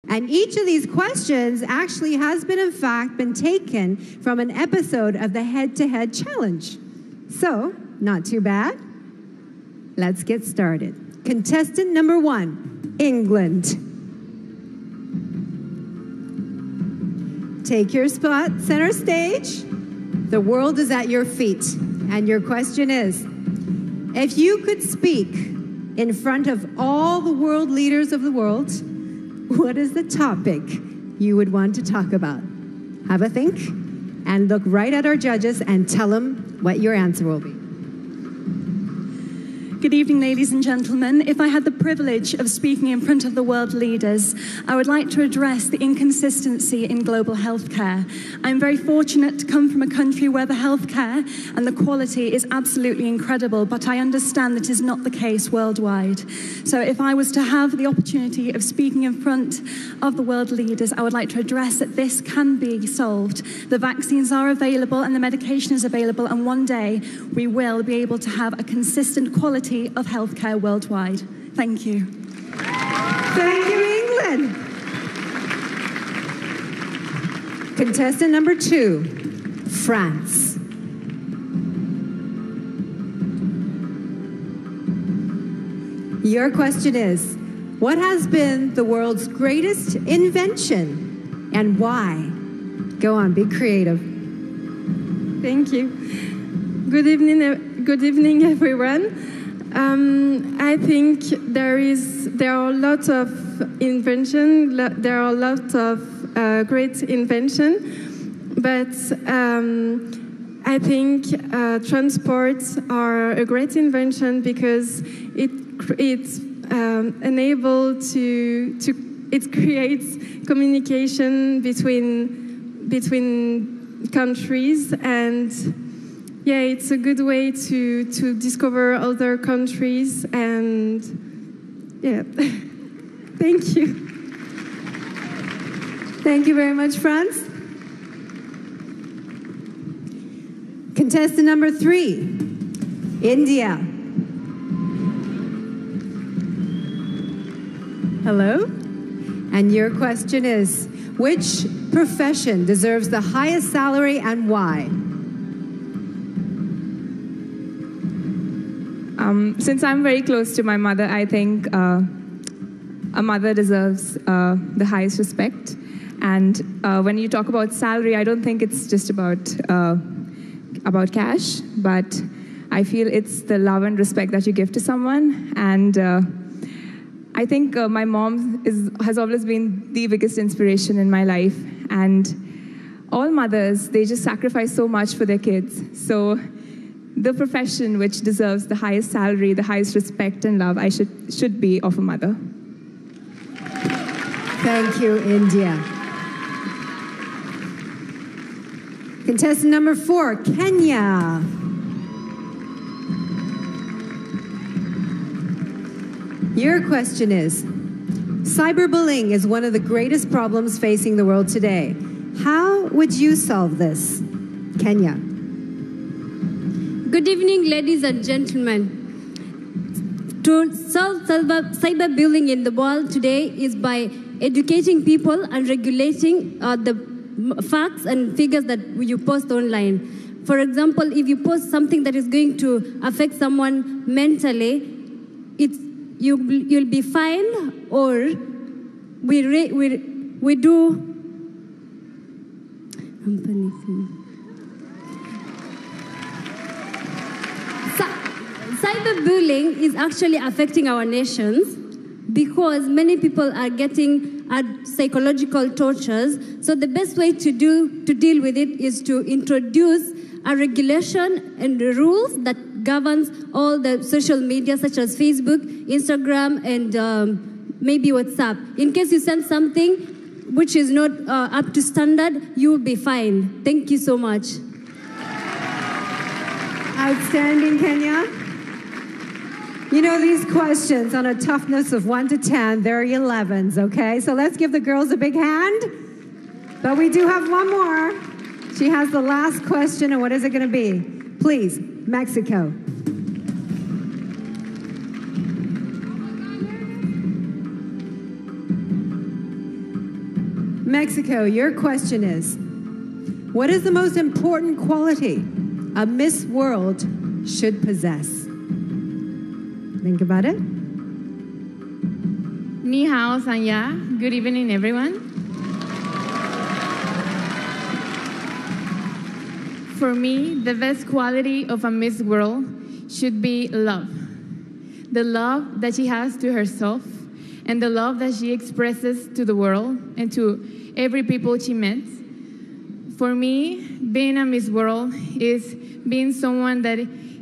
And each of these questions actually has been, in fact, been taken from an episode of the Head-to-Head Challenge. So, not too bad. Let's get started. Contestant number 1, England. Take your spot, center stage. The world is at your feet. And your question is, if you could speak in front of all the world leaders of the world, what is the topic you would want to talk about? Have a think and look right at our judges and tell them what your answer will be. Good evening, ladies and gentlemen. If I had the privilege of speaking in front of the world leaders, I would like to address the inconsistency in global healthcare. I'm very fortunate to come from a country where the healthcare and the quality is absolutely incredible, but I understand that is not the case worldwide. So if I was to have the opportunity of speaking in front of the world leaders, I would like to address that this can be solved. The vaccines are available and the medication is available, and one day we will be able to have a consistent quality of healthcare worldwide. Thank you. Thank you, England. Contestant number 2, France. Your question is, what has been the world's greatest invention and why? Go on, be creative. Thank you. Good evening, everyone. I think there are lots of invention. There are lots of great invention, but I think transports are a great invention because it's enable it creates communication between countries, and yeah, it's a good way to discover other countries, and yeah. Thank you. Thank you very much, France. Contestant number 3, India. Hello. And your question is, which profession deserves the highest salary and why? Since I'm very close to my mother, I think a mother deserves the highest respect. And when you talk about salary, I don't think it's just about cash, but I feel it's the love and respect that you give to someone. And I think my mom has always been the biggest inspiration in my life. And all mothers, they just sacrifice so much for their kids. So the profession which deserves the highest salary, the highest respect and love, should be of a mother. Thank you, India. Contestant number 4, Kenya. Your question is, cyberbullying is one of the greatest problems facing the world today. How would you solve this? Kenya. Good evening, ladies and gentlemen. To solve cyberbullying in the world today is by educating people and regulating the facts and figures that you post online. For example, if you post something that is going to affect someone mentally, you'll be fined, or we do. I'm panicking. Cyberbullying is actually affecting our nations because many people are getting psychological tortures. So the best way to deal with it is to introduce a regulation and rules that governs all the social media such as Facebook, Instagram, and maybe WhatsApp. In case you send something which is not up to standard, you will be fined. Thank you so much. Outstanding, Kenya. You know, these questions on a toughness of 1 to 10, they're 11s, okay? So let's give the girls a big hand. But we do have one more. She has the last question, and what is it going to be? Please, Mexico. Mexico, your question is, what is the most important quality a Miss World should possess? Think about it. Ni hao, Sanya. Good evening, everyone. For me, the best quality of a Miss World should be love. The love that she has to herself and the love that she expresses to the world and to every people she meets. For me, being a Miss World is being someone that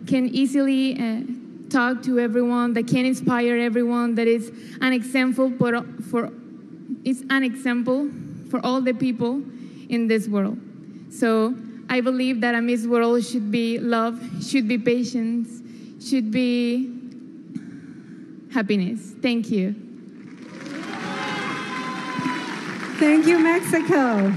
can easily talk to everyone, that can inspire everyone, that is an example for all the people in this world. So I believe that a Miss World should be love, should be patience, should be happiness. Thank you. Thank you, Mexico.